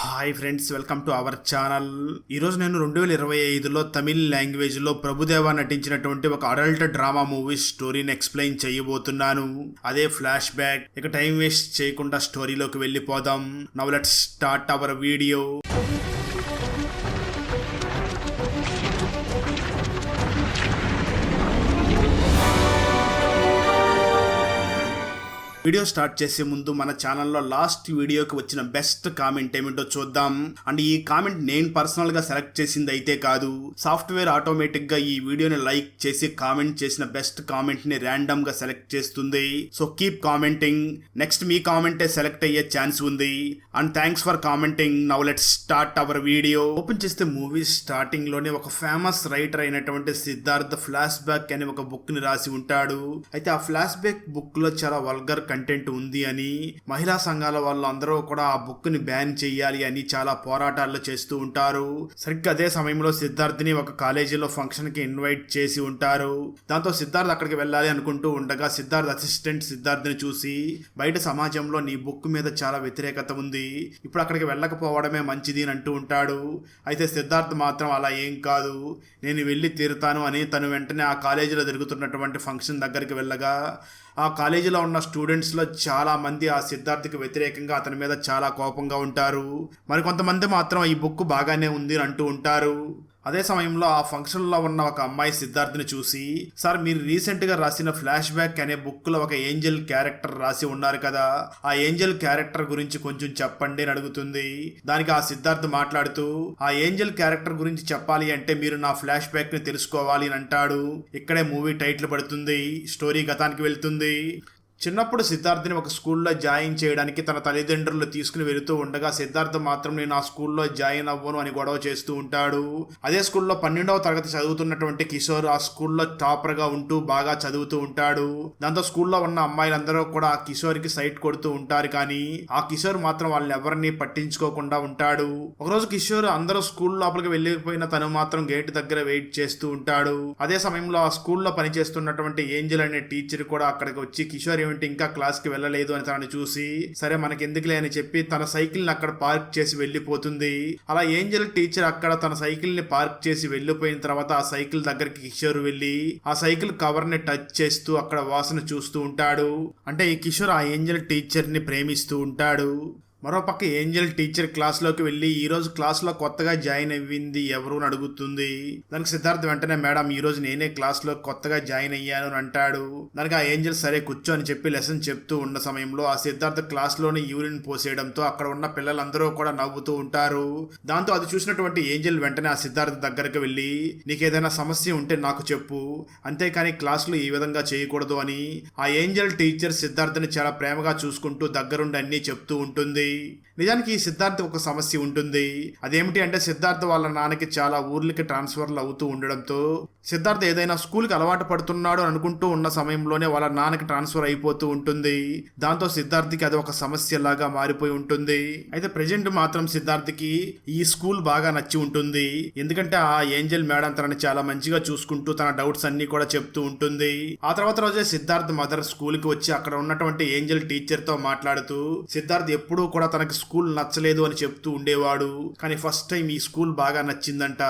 Hi friends, welcome to our channel. ఈరోజు నేను 2025లో తమిళ్ లాంగ్వేజ్లో ప్రభుదేవా నటించినటువంటి ఒక అడల్ట్ డ్రామా మూవీ స్టోరీని ఎక్స్ప్లెయిన్ చేయబోతున్నాను. అదే ఫ్లాష్ బ్యాక్. ఇక టైం వేస్ట్ చేయకుండా స్టోరీలోకి వెళ్ళిపోదాం. Now let's start our video. Video start చేసే ముందు మన ఛానల్లో లాస్ట్ వీడియోకి వచ్చిన బెస్ట్ కామెంట్ ఏమిటో చూద్దాం. అండ్ ఈ కామెంట్ నేను పర్సనల్ గా సెలెక్ట్ చేసింది అయితే కాదు, సాఫ్ట్వేర్ ఆటోమేటిక్ గా ఈ వీడియోని లైక్ చేసి కామెంట్ చేసిన బెస్ట్ కామెంట్ ని ర్యాండమ్ గా సెలెక్ట్ చేస్తుంది. So keep commenting. నెక్స్ట్ మీ కామెంటే సెలెక్ట్ అయ్యే ఛాన్స్ ఉంది. And thanks for commenting. Now let's start our video. Open చేస్తే మూవీ స్టార్టింగ్ లోనే ఒక ఫేమస్ రైటర్ అయినటువంటి సిద్ధార్థ్ ఫ్లాష్ బ్యాక్ అనే ఒక బుక్ ని రాసి ఉంటాడు. అయితే ఆ ఫ్లాష్ బ్యాక్ బుక్ లో చాలా వల్గర్ కంటెంట్ ఉంది అని, మహిళా సంఘాల వాళ్ళు అందరూ కూడా ఆ బుక్ ని బ్యాన్ చెయ్యాలి అని చాలా పోరాటాలు చేస్తూ ఉంటారు. సరిగ్గా అదే సమయంలో సిద్ధార్థ్ ని ఒక కాలేజీలో ఫంక్షన్ కి ఇన్వైట్ చేసి ఉంటారు. దాంతో సిద్ధార్థ్ అక్కడికి వెళ్ళాలి అనుకుంటూ ఉండగా సిద్ధార్థ్ అసిస్టెంట్ సిద్ధార్థ్ ని చూసి, బయట సమాజంలో నీ బుక్ మీద చాలా వ్యతిరేకత ఉంది, ఇప్పుడు అక్కడికి వెళ్ళకపోవడమే మంచిది అని అంటూ ఉంటాడు. అయితే సిద్ధార్థ్ మాత్రం అలా ఏం కాదు, నేను వెళ్ళి తీరుతాను అని తను వెంటనే ఆ కాలేజీలో జరుగుతున్నటువంటి ఫంక్షన్ దగ్గరికి వెళ్ళగా ఆ కాలేజీలో ఉన్న స్టూడెంట్స్లో చాలా మంది ఆ సిద్ధార్థ్కి వ్యతిరేకంగా అతని మీద చాలా కోపంగా ఉంటారు. మరికొంతమంది మాత్రం ఈ బుక్ బాగానే ఉంది అని అంటూ ఉంటారు. అదే సమయంలో ఆ ఫంక్షన్లో ఉన్న ఒక అమ్మాయి సిద్ధార్థ్ని చూసి, సార్ మీరు రీసెంట్గా రాసిన ఫ్లాష్ బ్యాక్ అనే బుక్లో ఒక ఏంజల్ క్యారెక్టర్ రాసి ఉన్నారు కదా, ఆ ఏంజల్ క్యారెక్టర్ గురించి కొంచెం చెప్పండి అని అడుగుతుంది. దానికి ఆ సిద్ధార్థ్ మాట్లాడుతూ, ఆ ఏంజల్ క్యారెక్టర్ గురించి చెప్పాలి అంటే మీరు నా ఫ్లాష్ బ్యాక్ ని తెలుసుకోవాలి అని అంటాడు. ఇక్కడే మూవీ టైటిల్ పడుతుంది, స్టోరీ గతానికి వెళ్తుంది. చిన్నప్పుడు సిద్ధార్థ్ని ఒక స్కూల్లో జాయిన్ చేయడానికి తన తల్లిదండ్రులు తీసుకుని వెళుతూ ఉండగా సిద్ధార్థ్ మాత్రం నేను ఆ స్కూల్లో జాయిన్ అవ్వను అని గొడవ చేస్తూ ఉంటాడు. అదే స్కూల్లో 12వ తరగతి చదువుతున్నటువంటి కిషోర్ ఆ స్కూల్లో టాపర్గా ఉంటూ బాగా చదువుతూ ఉంటాడు. దాంతో స్కూల్లో ఉన్న అమ్మాయిలందరూ కూడా ఆ కిషోర్కి సైట్ కొడుతూ ఉంటారు. కానీ ఆ కిషోర్ మాత్రం వాళ్ళని ఎవరిని పట్టించుకోకుండా ఉంటాడు. ఒకరోజు కిషోర్ అందరూ స్కూల్ లోపలికి వెళ్ళిపోయిన తను మాత్రం గేట్ దగ్గర వెయిట్ చేస్తూ ఉంటాడు. అదే సమయంలో ఆ స్కూల్లో పనిచేస్తున్నటువంటి ఏంజల్ అనే టీచర్ కూడా అక్కడికి వచ్చి, కిషోర్ ఏమిటి ఇంకా క్లాస్ కి వెళ్ళలేదు అని తనని చూసి, సరే మనకెందుకులే అని చెప్పి తన సైకిల్ ని అక్కడ పార్క్ చేసి వెళ్ళిపోతుంది. అలా ఏంజల్ టీచర్ అక్కడ తన సైకిల్ ని పార్క్ చేసి వెళ్ళిపోయిన తర్వాత ఆ సైకిల్ దగ్గరికి కిషోర్ వెళ్ళి ఆ సైకిల్ కవర్ ని టచ్ చేస్తూ అక్కడ వాసన చూస్తూ ఉంటాడు. అంటే ఈ కిషోర్ ఆ ఏంజల్ టీచర్ ని ప్రేమిస్తూ ఉంటాడు. మరోపక్క ఏంజల్ టీచర్ క్లాస్లోకి వెళ్ళి, ఈ రోజు క్లాస్లో కొత్తగా జాయిన్ అయ్యింది ఎవరు అని అడుగుతుంది. దానికి సిద్ధార్థ్ వెంటనే, మేడం ఈ రోజు నేనే క్లాస్లో కొత్తగా జాయిన్ అయ్యాను అని అంటాడు. దానికి ఆ ఏంజల్ సరే కూర్చో అని చెప్పి లెసన్ చెప్తూ ఉన్న సమయంలో ఆ సిద్ధార్థ్ క్లాస్లోని యూరిన్ పోసేయడంతో అక్కడ ఉన్న పిల్లలందరూ కూడా నవ్వుతూ ఉంటారు. దాంతో అది చూసినటువంటి ఏంజల్ వెంటనే ఆ సిద్ధార్థ్ దగ్గరకు వెళ్ళి, నీకేదైనా సమస్య ఉంటే నాకు చెప్పు, అంతేకాని క్లాసులో ఈ విధంగా చేయకూడదు అని ఆ ఏంజల్ టీచర్ సిద్ధార్థ్ని చాలా ప్రేమగా చూసుకుంటూ దగ్గరుండి అన్నీ చెప్తూ ఉంటుంది. నిజానికి ఈ సిద్ధార్థ్ ఒక సమస్య ఉంటుంది. అదేమిటి అంటే సిద్ధార్థ్ వాళ్ళ నాన్నకి చాలా ఊర్లకి ట్రాన్స్ఫర్లు అవుతూ ఉండడంతో సిద్ధార్థ్ ఏదైనా స్కూల్కి అలవాటు పడుతున్నాడు అనుకుంటూ ఉన్న సమయంలోనే వాళ్ళ నాన్నకి ట్రాన్స్ఫర్ అయిపోతూ ఉంటుంది. దాంతో సిద్ధార్థ్కి అది ఒక సమస్య లాగా మారిపోయి ఉంటుంది. అయితే ప్రెజెంట్ మాత్రం సిద్ధార్థ్కి ఈ స్కూల్ బాగా నచ్చి ఉంటుంది. ఎందుకంటే ఆ ఏంజల్ మేడం తనని చాలా మంచిగా చూసుకుంటూ తన డౌట్స్ అన్ని కూడా చెప్తూ ఉంటుంది. ఆ తర్వాత రోజే సిద్ధార్థ్ మదర్ స్కూల్కి వచ్చి అక్కడ ఉన్నటువంటి ఏంజల్ టీచర్ తో మాట్లాడుతూ, సిద్ధార్థ్ ఎప్పుడూ కూడా తనకి స్కూల్ నచ్చలేదు అని చెప్తూ ఉండేవాడు, కానీ ఫస్ట్ టైం ఈ స్కూల్ బాగా నచ్చిందంట,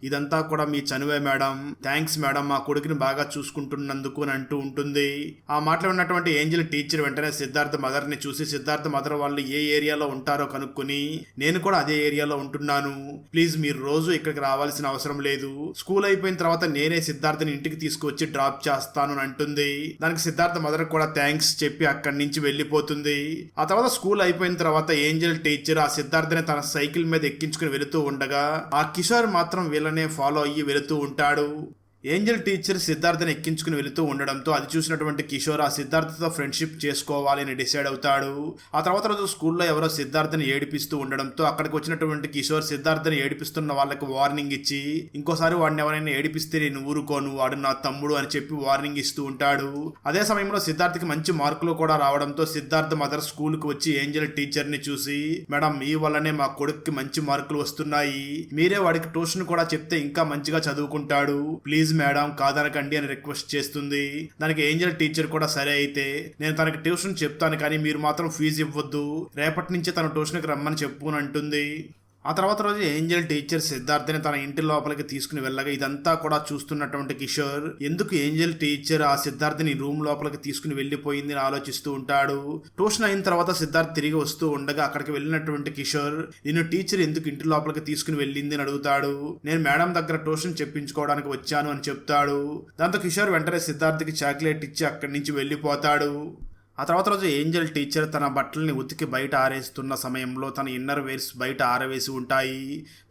ఇదంతా కూడా మీ చనువే మేడం, థ్యాంక్స్ మేడం మా కొడుకుని బాగా చూసుకుంటున్నందుకు అని అంటూ ఉంటుంది. ఆ మాటలు ఉన్నటువంటి ఏంజల్ టీచర్ వెంటనే సిద్ధార్థ్ మదర్ ని చూసి, సిద్ధార్థ్ మదర్ వాళ్ళు ఏ ఏరియాలో ఉంటారో కనుక్కొని, నేను కూడా అదే ఏరియాలో ఉంటున్నాను, ప్లీజ్ మీరు రోజు ఇక్కడికి రావాల్సిన అవసరం లేదు, స్కూల్ అయిపోయిన తర్వాత నేనే సిద్ధార్థ్ని ఇంటికి తీసుకువచ్చి డ్రాప్ చేస్తాను అని అంటుంది. దానికి సిద్ధార్థ్ మదర్ కూడా థ్యాంక్స్ చెప్పి అక్కడి నుంచి వెళ్ళిపోతుంది. ఆ తర్వాత స్కూల్ అయిపోయిన తర్వాత ఏంజల్ టీచర్ ఆ సిద్ధార్థ్ని తన సైకిల్ మీద ఎక్కించుకుని వెళుతూ ఉండగా ఆ కిషోర్ మాత్రం వీళ్ళనే ఫాలో అయ్యి వెళుతూ ఉంటాడు. ఏంజల్ టీచర్ సిద్ధార్థని ఎక్కించుకుని వెళుతూ ఉండడంతో అది చూసినటువంటి కిషోర్ ఆ సిద్ధార్థతో ఫ్రెండ్షిప్ చేసుకోవాలి అని డిసైడ్ అవుతాడు. ఆ తర్వాత రోజు స్కూల్లో ఎవరో సిద్ధార్థని ఏడిపిస్తూ ఉండడంతో అక్కడికి వచ్చినటువంటి కిషోర్ సిద్ధార్థని ఏడిపిస్తున్న వాళ్ళకి వార్నింగ్ ఇచ్చి, ఇంకోసారి వాడిని ఎవరైనా ఏడిపిస్తే నేను ఊరుకోను, వాడు నా తమ్ముడు అని చెప్పి వార్నింగ్ ఇస్తూ ఉంటాడు. అదే సమయంలో సిద్ధార్థకి మంచి మార్కులు కూడా రావడంతో సిద్ధార్థ్ మదర్ స్కూల్ కు వచ్చి ఏంజల్ టీచర్ ని చూసి, మేడం మీ వల్లనే మా కొడుక్కి మంచి మార్కులు వస్తున్నాయి, మీరే వాడికి ట్యూషన్ కూడా చెప్తే ఇంకా మంచిగా చదువుకుంటాడు, ప్లీజ్ ప్లీజ్ మేడం కాదనకండి అని రిక్వెస్ట్ చేస్తుంది. దానికి ఏంజల్ టీచర్ కూడా సరే అయితే నేను తనకి ట్యూషన్ చెప్తాను కానీ మీరు మాత్రం ఫీజు ఇవ్వద్దు, రేపటి నుంచి తన ట్యూషన్కి రమ్మని చెప్పు అని అంటుంది. ఆ తర్వాత రోజు ఏంజల్ టీచర్ సిద్ధార్థని తన ఇంటి లోపలికి తీసుకుని వెళ్ళగా ఇదంతా కూడా చూస్తున్నటువంటి కిషోర్ ఎందుకు ఏంజల్ టీచర్ ఆ సిద్ధార్థని రూమ్ లోపలికి తీసుకుని వెళ్ళిపోయింది అని ఆలోచిస్తూ ఉంటాడు. ట్యూషన్ అయిన తర్వాత సిద్ధార్థ్ తిరిగి వస్తూ ఉండగా అక్కడికి వెళ్ళినటువంటి కిషోర్ నిన్ను టీచర్ ఎందుకు ఇంటి లోపలికి తీసుకుని వెళ్ళింది అని అడుగుతాడు. నేను మేడం దగ్గర ట్యూషన్ చెప్పించుకోవడానికి వచ్చాను అని చెప్తాడు. దాంతో కిషోర్ వెంటనే సిద్ధార్థ్కి చాక్లెట్ ఇచ్చి అక్కడి నుంచి వెళ్ళిపోతాడు. ఆ తర్వాత రోజు ఏంజల్ టీచర్ తన బట్టల్ని ఉతికి బయట ఆరేస్తున్న సమయంలో తన ఇన్నర్ వేర్స్ బయట ఆరవేసి ఉంటాయి.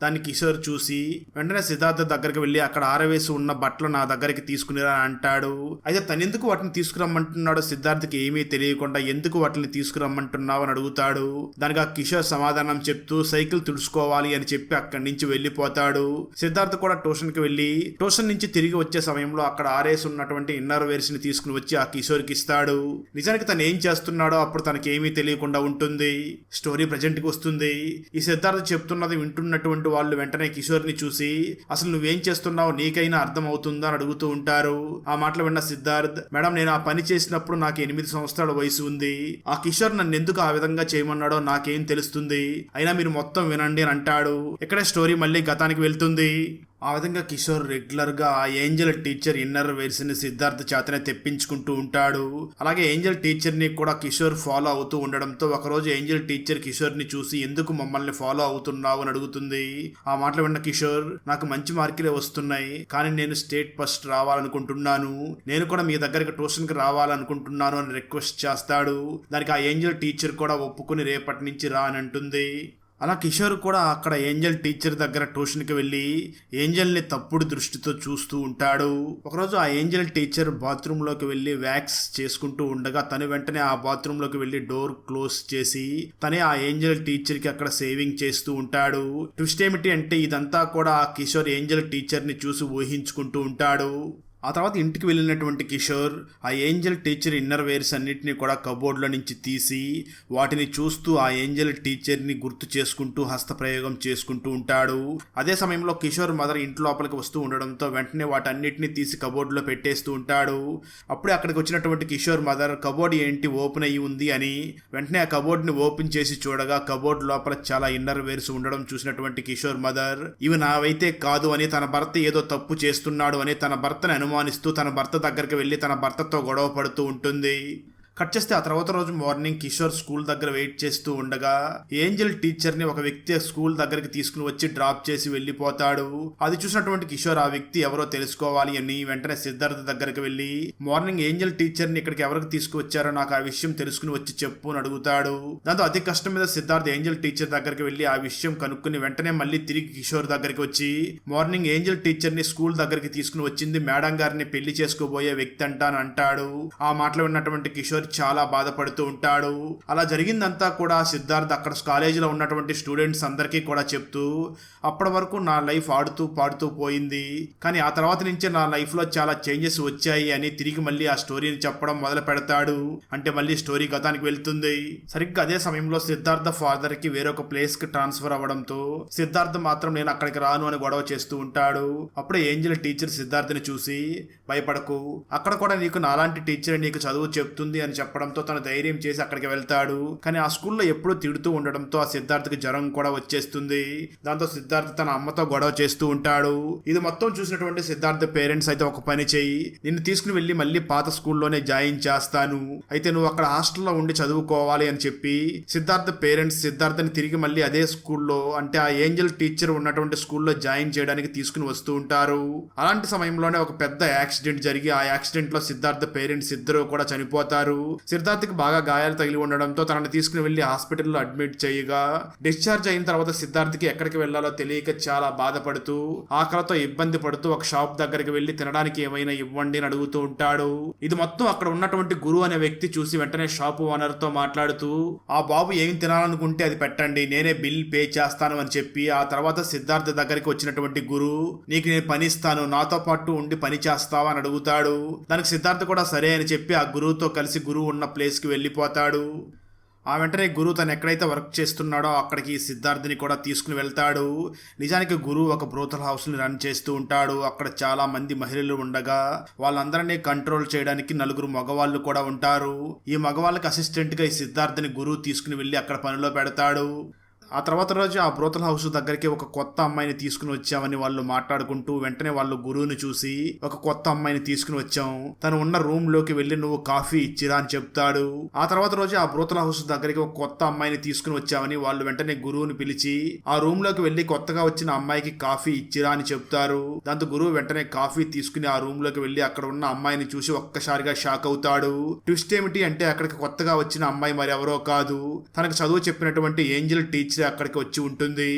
దాన్ని కిషోర్ చూసి వెంటనే సిద్ధార్థ్ దగ్గరికి వెళ్ళి అక్కడ ఆరవేసి ఉన్న బట్టలు నా దగ్గరికి తీసుకునిరా అంటాడు. అయితే తను ఎందుకు వాటిని తీసుకురమ్మంటున్నాడో సిద్ధార్థ్కి ఏమీ తెలియకుండా ఎందుకు వాటిని తీసుకురమ్మంటున్నావు అని అడుగుతాడు. దానికి ఆ కిషోర్ సమాధానం చెప్తూ సైకిల్ తుడుచుకోవాలి అని చెప్పి అక్కడి నుంచి వెళ్ళిపోతాడు. సిద్ధార్థ్ కూడా ట్యూషన్కి వెళ్ళి ట్యూషన్ నుంచి తిరిగి వచ్చే సమయంలో అక్కడ ఆరేసి ఉన్నటువంటి ఇన్నర్ వేర్స్ ని తీసుకుని వచ్చి ఆ కిషోర్కి ఇస్తాడు. నిజానికి తను ఏం చేస్తున్నాడో అప్పుడు తనకి ఏమీ తెలియకుండా ఉంటుంది. స్టోరీ ప్రజెంట్కి వస్తుంది. ఈ సిద్ధార్థ్ చెప్తున్నది వింటున్నటువంటి వాళ్ళు వెంటనే కిషోర్ని చూసి అసలు నువ్వేం చేస్తున్నావు నీకైనా అర్థం అవుతుందా అని అడుగుతూ ఉంటారు. ఆ మాటలు విన్న సిద్ధార్థ్ మేడం నేను ఆ పని చేసినప్పుడు నాకు 8 సంవత్సరాల వయసు ఉంది. ఆ కిషోర్ నన్ను ఎందుకు ఆ విధంగా చేయమన్నాడో నాకేం తెలుస్తుంది, అయినా మీరు మొత్తం వినండి అని అంటాడు. ఇక్కడే స్టోరీ మళ్ళీ గతానికి వెళ్తుంది. ఆ విధంగా కిషోర్ రెగ్యులర్ గా ఆ ఏంజల్ టీచర్ ఇన్నర్ వేర్స్ ని సిద్ధార్థ్ చేతనే తెప్పించుకుంటూ ఉంటాడు. అలాగే ఏంజల్ టీచర్ ని కూడా కిషోర్ ఫాలో అవుతూ ఉండడంతో ఒకరోజు ఏంజల్ టీచర్ కిషోర్ ని చూసి ఎందుకు మమ్మల్ని ఫాలో అవుతున్నావు అని అడుగుతుంది. ఆ మాటలు విన్న కిషోర్ నాకు మంచి మార్కులే వస్తున్నాయి కానీ నేను స్టేట్ ఫస్ట్ రావాలనుకుంటున్నాను, నేను కూడా మీ దగ్గరికి ట్యూషన్ కి రావాలనుకుంటున్నాను అని రిక్వెస్ట్ చేస్తాడు. దానికి ఆ ఏంజల్ టీచర్ కూడా ఒప్పుకుని రేపటి నుంచి రా అని అంటుంది. అలా కిషోర్ కూడా అక్కడ ఏంజల్ టీచర్ దగ్గర ట్యూషన్కి వెళ్ళి ఏంజల్ని తప్పుడు దృష్టితో చూస్తూ ఉంటాడు. ఒకరోజు ఆ ఏంజల్ టీచర్ బాత్రూంలోకి వెళ్ళి వ్యాక్స్ చేసుకుంటూ ఉండగా తను వెంటనే ఆ బాత్రూంలోకి వెళ్ళి డోర్ క్లోజ్ చేసి తనే ఆ ఏంజల్ టీచర్కి అక్కడ సేవింగ్ చేస్తూ ఉంటాడు. ట్విస్ట్ ఏమిటి అంటే ఇదంతా కూడా ఆ కిషోర్ ఏంజల్ టీచర్ని చూసి ఊహించుకుంటూ ఉంటాడు. ఆ తర్వాత ఇంటికి వెళ్ళినటువంటి కిషోర్ ఆ ఏంజల్ టీచర్ ఇన్నర్ వేర్స్ అన్నిటిని కూడా కబోర్డ్లో నుంచి తీసి వాటిని చూస్తూ ఆ ఏంజల్ టీచర్ని గుర్తు చేసుకుంటూ హస్తప్రయోగం చేసుకుంటూ ఉంటాడు. అదే సమయంలో కిషోర్ మదర్ ఇంటి లోపలికి వస్తూ ఉండడంతో వెంటనే వాటన్నిటిని తీసి కబోర్డ్లో పెట్టేస్తూ ఉంటాడు. అప్పుడే అక్కడికి వచ్చినటువంటి కిషోర్ మదర్ కబోర్డ్ ఏంటి ఓపెన్ అయ్యి ఉంది అని వెంటనే ఆ కబోర్డ్ని ఓపెన్ చేసి చూడగా కబోర్డ్ లోపల చాలా ఇన్నర్ వేర్స్ ఉండడం చూసినటువంటి కిషోర్ మదర్ ఇవి నావైతే కాదు అని తన భర్త ఏదో తప్పు చేస్తున్నాడు అని తన భర్తను అనుమానిస్తూ తన భర్త దగ్గరికి వెళ్ళి తన భర్తతో గొడవ పడుతూ ఉంటుంది. కట్ చేస్తే ఆ తర్వాత రోజు మార్నింగ్ కిషోర్ స్కూల్ దగ్గర వెయిట్ చేస్తూ ఉండగా ఏంజల్ టీచర్ ని ఒక వ్యక్తి స్కూల్ దగ్గరికి తీసుకుని వచ్చి డ్రాప్ చేసి వెళ్ళిపోతాడు. అది చూసినటువంటి కిషోర్ ఆ వ్యక్తి ఎవరో తెలుసుకోవాలి అని వెంటనే సిద్ధార్థ్ దగ్గరికి వెళ్ళి మార్నింగ్ ఏంజల్ టీచర్ ని ఇక్కడికి ఎవరికి తీసుకువచ్చారో నాకు ఆ విషయం తెలుసుకుని వచ్చి చెప్పు అని అడుగుతాడు. దాంతో అతి కష్టం మీద సిద్ధార్థ్ ఏంజల్ టీచర్ దగ్గరికి వెళ్ళి ఆ విషయం కనుక్కుని వెంటనే మళ్ళీ తిరిగి కిషోర్ దగ్గరికి వచ్చి మార్నింగ్ ఏంజల్ టీచర్ ని స్కూల్ దగ్గరికి తీసుకుని వచ్చింది మేడం గారిని పెళ్లి చేసుకోబోయే వ్యక్తి అంటా అని అంటాడు. ఆ మాటలు విన్నటువంటి కిషోర్ చాలా బాధపడుతూ ఉంటాడు. అలా జరిగిందంతా కూడా సిద్ధార్థ్ అక్కడ కాలేజీలో ఉన్నటువంటి స్టూడెంట్స్ అందరికీ కూడా చెప్తూ అప్పటి వరకు నా లైఫ్ ఆడుతూ పాడుతూ పోయింది కానీ ఆ తర్వాత నుంచే నా లైఫ్ లో చాలా చేంజెస్ వచ్చాయి అని తిరిగి మళ్ళీ ఆ స్టోరీని చెప్పడం మొదలు పెడతాడు. అంటే మళ్ళీ స్టోరీ గతానికి వెళ్తుంది. సరిగ్గా అదే సమయంలో సిద్ధార్థ ఫాదర్ కి వేరొక ప్లేస్ కి ట్రాన్స్ఫర్ అవ్వడంతో సిద్ధార్థ్ మాత్రం నేను అక్కడికి రాను అని గొడవ చేస్తూ ఉంటాడు. అప్పుడే ఏంజల్ టీచర్ సిద్ధార్థ్ని చూసి భయపడకు, అక్కడ కూడా నీకు నాలాంటి టీచర్ నీకు చదువు చెప్తుంది అని చెప్పడంతో తను ధైర్యం చేసి అక్కడికి వెళ్తాడు. కానీ ఆ స్కూల్లో ఎప్పుడూ తిడుతూ ఉండడంతో ఆ సిద్ధార్థ్కి జ్వరం కూడా వచ్చేస్తుంది. దాంతో సిద్ధార్థ్ తన అమ్మతో గొడవ చేస్తూ ఉంటాడు. ఇది మొత్తం చూసినటువంటి సిద్ధార్థ్ పేరెంట్స్ అయితే ఒక పని చేయి, నిన్ను తీసుకుని వెళ్ళి మళ్ళీ పాత స్కూల్లోనే జాయిన్ చేస్తాను, అయితే నువ్వు అక్కడ హాస్టల్లో ఉండి చదువుకోవాలి అని చెప్పి సిద్ధార్థ్ పేరెంట్స్ సిద్ధార్థ్ని తిరిగి మళ్ళీ అదే స్కూల్లో అంటే ఆ ఏంజల్ టీచర్ ఉన్నటువంటి స్కూల్లో జాయిన్ చేయడానికి తీసుకుని వస్తూ ఉంటారు. అలాంటి సమయంలోనే ఒక పెద్ద యాక్సిడెంట్ జరిగి ఆ యాక్సిడెంట్ లో సిద్ధార్థ్ పేరెంట్స్ ఇద్దరు కూడా చనిపోతారు. సిద్ధార్థ్కి బాగా గాయాలు తగిలి ఉండడంతో తనని తీసుకుని వెళ్లి హాస్పిటల్లో అడ్మిట్ చేయగా డిశ్చార్జ్ అయిన తర్వాత సిద్ధార్థ్కి ఎక్కడికి వెళ్లాలో తెలియక చాలా బాధపడుతూ ఆకలితో ఇబ్బంది పడుతూ ఒక షాప్ దగ్గరికి వెళ్లి తినడానికి ఏమైనా ఇవ్వండి అని అడుగుతూ ఉంటాడు. ఇది మొత్తం అక్కడ ఉన్నటువంటి గురు అనే వ్యక్తి చూసి వెంటనే షాప్ ఓనర్ తో మాట్లాడుతూ ఆ బాబు ఏం తినాలనుకుంటే అది పెట్టండి, నేనే బిల్ పే చేస్తాను అని చెప్పి ఆ తర్వాత సిద్ధార్థ్ దగ్గరికి వచ్చినటువంటి గురు నీకు నేను పని ఇస్తాను, నాతో పాటు ఉండి పని చేస్తావా అని అడుగుతాడు. దానికి సిద్ధార్థ్ కూడా సరే అని చెప్పి ఆ గురువుతో కలిసి గురువు ఉన్న ప్లేస్ కి వెళ్ళిపోతాడు. ఆ వెంటనే గురువు తను ఎక్కడైతే వర్క్ చేస్తున్నాడో అక్కడికి సిద్ధార్థ్ని కూడా తీసుకుని వెళ్తాడు. నిజానికి గురువు ఒక బ్రోతల్ హౌస్ని రన్ చేస్తూ ఉంటాడు. అక్కడ చాలా మంది మహిళలు ఉండగా వాళ్ళందరినీ కంట్రోల్ చేయడానికి 4 మగవాళ్ళు కూడా ఉంటారు. ఈ మగవాళ్ళకి అసిస్టెంట్గా ఈ సిద్ధార్థ్ని గురువు తీసుకుని వెళ్ళి అక్కడ పనిలో పెడతాడు. ఆ తర్వాత రోజు ఆ బ్రోతల్ హౌస్ దగ్గరికి ఒక కొత్త అమ్మాయిని తీసుకుని వచ్చామని వాళ్ళు మాట్లాడుకుంటూ వెంటనే వాళ్ళు గురువుని చూసి ఒక కొత్త అమ్మాయిని తీసుకుని వచ్చాం, తను ఉన్న రూమ్ లోకి వెళ్ళి నువ్వు కాఫీ ఇచ్చిరా అని చెప్తాడు. ఆ తర్వాత రోజు ఆ బ్రోతల్ హౌస్ దగ్గరికి ఒక కొత్త అమ్మాయిని తీసుకుని వచ్చామని వాళ్ళు వెంటనే గురువుని పిలిచి ఆ రూమ్ లోకి వెళ్ళి కొత్తగా వచ్చిన అమ్మాయికి కాఫీ ఇచ్చిరా అని చెప్తారు. దాంతో గురువు వెంటనే కాఫీ తీసుకుని ఆ రూమ్ లోకి వెళ్ళి అక్కడ ఉన్న అమ్మాయిని చూసి ఒక్కసారిగా షాక్ అవుతాడు. ట్విస్ట్ ఏమిటి అంటే అక్కడికి కొత్తగా వచ్చిన అమ్మాయి మరి ఎవరో కాదు, తనకు చదువు చెప్పినటువంటి ఏంజల్ టీచర్ అక్కడికి వచ్చి ఉంటుంది.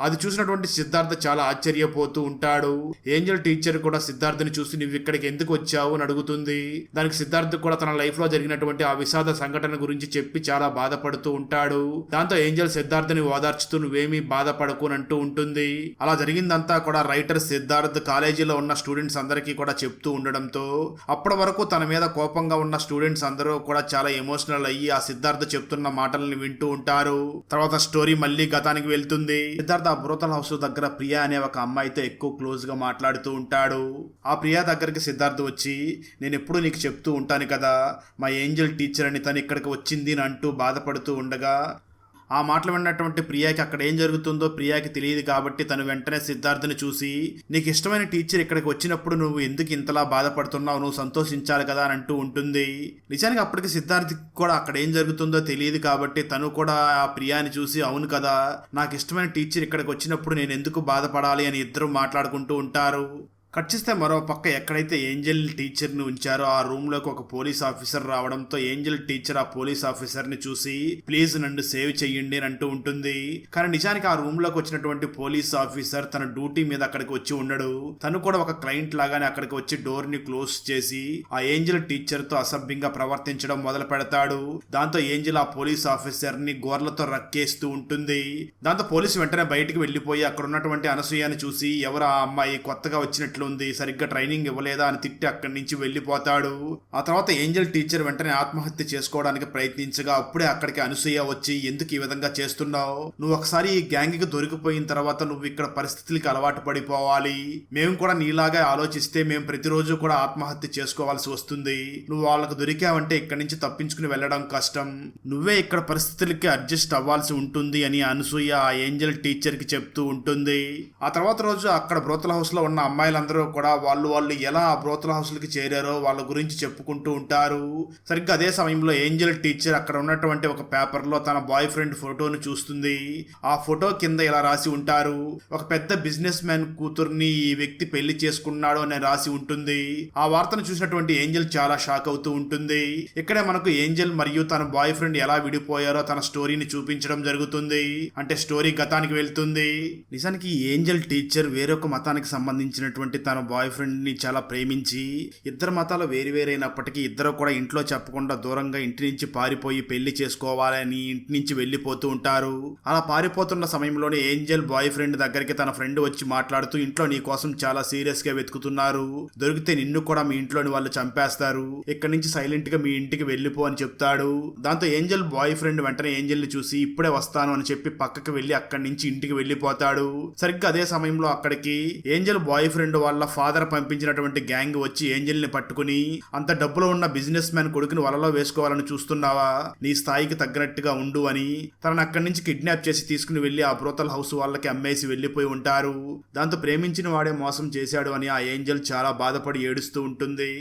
అది చూసినటువంటి సిద్ధార్థ చాలా ఆశ్చర్యపోతూ ఉంటాడు. ఏంజల్ టీచర్ కూడా సిద్ధార్థని చూసి నువ్వు ఇక్కడికి ఎందుకు వచ్చావు అని అడుగుతుంది. దానికి సిద్ధార్థ్ కూడా తన లైఫ్ లో జరిగినటువంటి ఆ విషాద సంఘటన గురించి చెప్పి చాలా బాధపడుతూ ఉంటాడు. దాంతో ఏంజల్ సిద్ధార్థని ఓదార్చుతూ నువ్వేమీ బాధపడకు అంటూ ఉంటుంది. అలా జరిగిందంతా కూడా రైటర్ సిద్ధార్థ్ కాలేజీలో ఉన్న స్టూడెంట్స్ అందరికీ కూడా చెప్తూ ఉండడంతో అప్పటి వరకు తన మీద కోపంగా ఉన్న స్టూడెంట్స్ అందరూ కూడా చాలా ఎమోషనల్ అయ్యి ఆ సిద్ధార్థ్ చెప్తున్న మాటల్ని వింటూ ఉంటారు. తర్వాత స్టోరీ మళ్ళీ గతానికి వెళ్తుంది. సిద్ధార్థ ఆ బ్రోతల్ హౌస్ దగ్గర ప్రియా అనే ఒక అమ్మాయితో ఎక్కువ క్లోజ్ గా మాట్లాడుతూ ఉంటాడు. ఆ ప్రియా దగ్గరికి సిద్ధార్థ్ వచ్చి నేను ఎప్పుడు నీకు చెప్తూ ఉంటాను కదా మా ఏంజల్ టీచర్ అని తను ఇక్కడికి వచ్చింది అని అంటూ బాధపడుతూ ఉండగా ఆ మాటలు విన్నటువంటి ప్రియాకి అక్కడ ఏం జరుగుతుందో ప్రియాకి తెలియదు కాబట్టి తను వెంటనే సిద్ధార్థని చూసి నీకు ఇష్టమైన టీచర్ ఇక్కడికి వచ్చినప్పుడు నువ్వు ఎందుకు ఇంతలా బాధపడుతున్నావు, నువ్వు సంతోషించాలి కదా అని అంటూ ఉంటుంది. నిజానికి అప్పటికి సిద్ధార్థకి కూడా అక్కడ ఏం జరుగుతుందో తెలియదు కాబట్టి తను కూడా ఆ ప్రియాని చూసి అవును కదా నాకు ఇష్టమైన టీచర్ ఇక్కడికి వచ్చినప్పుడు నేను ఎందుకు బాధపడాలి అని ఇద్దరు మాట్లాడుకుంటూ ఉంటారు. కట్ చేస్తే మరో పక్క ఎక్కడైతే ఏంజల్ టీచర్ని ఉంచారో ఆ రూమ్ లోకి ఒక పోలీస్ ఆఫీసర్ రావడంతో ఏంజల్ టీచర్ ఆ పోలీస్ ఆఫీసర్ ని చూసి ప్లీజ్ నన్ను సేవ్ చెయ్యండి అని అంటూ ఉంటుంది. కానీ నిజానికి ఆ రూమ్ లోకి వచ్చినటువంటి పోలీస్ ఆఫీసర్ తన డ్యూటీ మీద అక్కడికి వచ్చి ఉండడు. తను కూడా ఒక క్లయింట్ లాగానే అక్కడికి వచ్చి డోర్ ని క్లోజ్ చేసి ఆ ఏంజల్ టీచర్ తో అసభ్యంగా ప్రవర్తించడం మొదలు పెడతాడు. దాంతో ఏంజల్ ఆ పోలీస్ ఆఫీసర్ ని గోర్లతో రక్కేస్తూ ఉంటుంది. దాంతో పోలీసు వెంటనే బయటికి వెళ్లిపోయి అక్కడ ఉన్నటువంటి అనసూయని చూసి ఎవరు ఆ అమ్మాయి కొత్తగా వచ్చినట్లు ఉంది, సరిగ్గా ట్రైనింగ్ ఇవ్వలేదా అని తిట్టి అక్కడి నుంచి వెళ్లిపోతాడు. ఆ తర్వాత ఏంజల్ టీచర్ వెంటనే ఆత్మహత్య చేసుకోవడానికి ప్రయత్నించగా అప్పుడే అక్కడికి అనసూయ వచ్చి ఎందుకు ఈ విధంగా చేస్తున్నావు, నువ్వు ఒకసారి ఈ గ్యాంగ్ కి దొరికిపోయిన తర్వాత నువ్వు ఇక్కడ పరిస్థితులకి అలవాటు పడిపోవాలి, మేము కూడా నీలాగా ఆలోచిస్తే మేము ప్రతిరోజు కూడా ఆత్మహత్య చేసుకోవాల్సి వస్తుంది, నువ్వు వాళ్ళకు దొరికావంటే ఇక్కడి నుంచి తప్పించుకుని వెళ్లడం కష్టం, నువ్వే ఇక్కడ పరిస్థితులకి అడ్జస్ట్ అవ్వాల్సి ఉంటుంది అని అనసూయ ఆ ఏంజల్ టీచర్ కి చెప్తూ ఉంటుంది. ఆ తర్వాత రోజు అక్కడ బ్రోతల్ హౌస్ లో ఉన్న అమ్మాయిలందరూ కూడా వాళ్ళు ఎలా ఆ బ్రోతల్ హౌస్లకి చేరారో వాళ్ళ గురించి చెప్పుకుంటూ ఉంటారు. సరిగ్గా అదే సమయంలో ఏంజల్ టీచర్ అక్కడ ఉన్నటువంటి ఒక పేపర్ లో తన బాయ్ ఫ్రెండ్ ఫోటోను చూస్తుంది. ఆ ఫోటో కింద ఇలా రాసి ఉంటారు, ఒక పెద్ద బిజినెస్ మ్యాన్ కూతుర్ని ఈ వ్యక్తి పెళ్లి చేసుకున్నాడు అని రాసి ఉంటుంది. ఆ వార్తను చూసినటువంటి ఏంజల్ చాలా షాక్ అవుతూ ఉంటుంది. ఇక్కడే మనకు ఏంజల్ మరియు తన బాయ్ ఫ్రెండ్ ఎలా విడిపోయారో తన స్టోరీని చూపించడం జరుగుతుంది. అంటే స్టోరీ గతానికి వెళ్తుంది. నిజానికి ఈ ఏంజల్ టీచర్ వేరొక మతానికి సంబంధించినటువంటి తన బాయ్ ఫ్రెండ్ ని చాలా ప్రేమించి ఇద్దరు మతాలు వేరువేరైనప్పటికీ ఇద్దరు కూడా ఇంట్లో చెప్పకుండా దూరంగా ఇంటి నుంచి పారిపోయి పెళ్లి చేసుకోవాలని ఇంటి నుంచి వెళ్లిపోతూ ఉంటారు. అలా పారిపోతున్న సమయంలోనే ఏంజల్ బాయ్ ఫ్రెండ్ దగ్గరికి తన ఫ్రెండ్ వచ్చి మాట్లాడుతూ ఇంట్లో నీ కోసం చాలా సీరియస్ గా వెతుకుతున్నారు, దొరికితే నిన్ను కూడా మీ ఇంట్లోని వాళ్ళు చంపేస్తారు, ఇక్కడి నుంచి సైలెంట్ గా మీ ఇంటికి వెళ్లిపో అని చెప్తాడు. దాంతో ఏంజల్ బాయ్ ఫ్రెండ్ వెంటనే ఏంజల్ ని చూసి ఇప్పుడే వస్తాను అని చెప్పి పక్కకి వెళ్లి అక్కడి నుంచి ఇంటికి వెళ్లిపోతాడు. సరిగ్గా అదే సమయంలో అక్కడికి ఏంజల్ బాయ్ ఫ్రెండ్ వాళ్ళ ఫాదర్ పంపించినటువంటి గ్యాంగ్ వచ్చి ఏంజల్ ని పట్టుకుని అంత డబ్బులో ఉన్న బిజినెస్ మ్యాన్ కొడుకుని వలలో వేసుకోవాలని చూస్తున్నావా, నీ స్థాయికి తగ్గట్టుగా ఉండు అని తనని అక్కడి నుంచి కిడ్నాప్ చేసి తీసుకుని వెళ్లి ఆ బ్రోతల్ హౌస్ వాళ్ళకి అమ్మేసి వెళ్లిపోయి ఉంటారు. దాంతో ప్రేమించిన వాడే మోసం చేశాడు అని ఆ ఏంజల్ చాలా బాధపడి ఏడుస్తూ ఉంటుంది.